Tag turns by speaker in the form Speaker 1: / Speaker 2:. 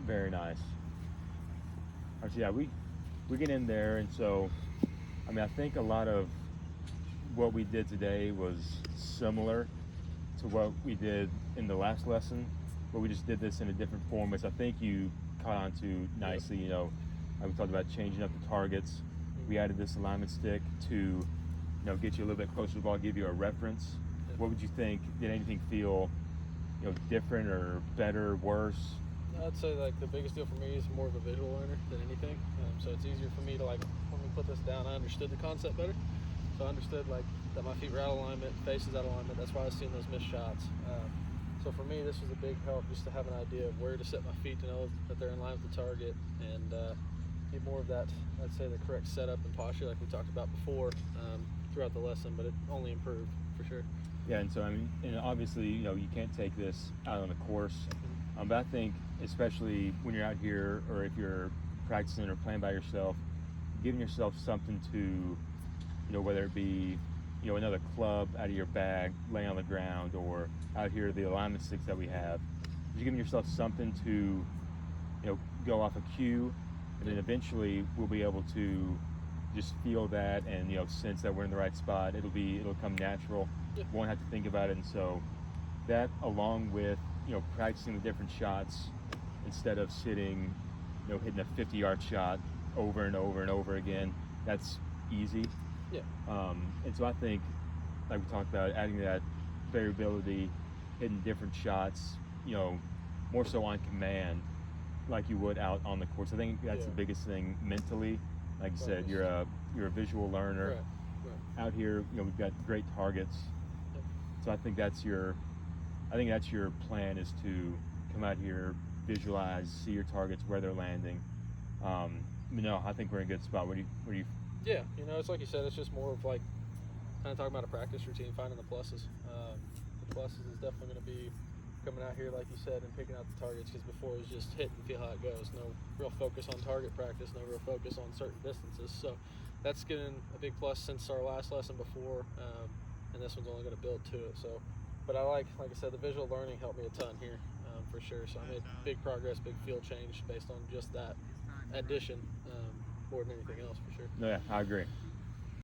Speaker 1: Very nice. All right, so yeah, we get in there, and so I mean, I think a lot of what we did today was similar to what we did in the last lesson, but we just did this in a different form, which I think you caught on to nicely. You know, we talked about changing up the targets. We added this alignment stick to, get you a little bit closer to the ball, give you a reference. What would you think? Did anything feel, different or better, worse?
Speaker 2: I'd say like the biggest deal for me is more of a visual learner than anything. So it's easier for me to when we put this down, I understood the concept better. So I understood that my feet were out of alignment, face is out of alignment. That's why I was seeing those missed shots. So for me, this was a big help just to have an idea of where to set my feet to know that they're in line with the target and get more of that, I'd say the correct setup and posture like we talked about before throughout the lesson, but it only improved for sure.
Speaker 1: Yeah, and so I mean, and obviously, you can't take this out on the course, but I think especially when you're out here or if you're practicing or playing by yourself, giving yourself something to, whether it be, another club out of your bag, laying on the ground, or out here the alignment sticks that we have, you're giving yourself something to, go off a cue, and then eventually we'll be able to just feel that and sense that we're in the right spot. It'll come natural.
Speaker 2: Yeah.
Speaker 1: Won't have to think about it, and so that along with practicing the different shots instead of sitting, hitting a 50-yard shot over and over and over again, that's easy.
Speaker 2: Yeah.
Speaker 1: And so I think, like we talked about, adding that variability, hitting different shots, more so on command, like you would out on the course. I think that's the biggest thing mentally. Like you said, you're a visual learner.
Speaker 2: Right.
Speaker 1: Out here, we've got great targets.
Speaker 2: Yep.
Speaker 1: So I think that's your plan, is to come out here, visualize, see your targets, where they're landing. No, I think we're in a good spot. What do you?
Speaker 2: Yeah, it's like you said, it's just more of kind of talking about a practice routine, finding the pluses. The pluses is definitely going to be coming out here, like you said, and picking out the targets, because before it was just hit and feel how it goes. No real focus on target practice, no real focus on certain distances. So that's getting a big plus since our last lesson before, and this one's only going to build to it. So, but I like I said, the visual learning helped me a ton here for sure. So I made big progress, big field change based on just that addition more than anything else for sure.
Speaker 1: No, yeah, I agree.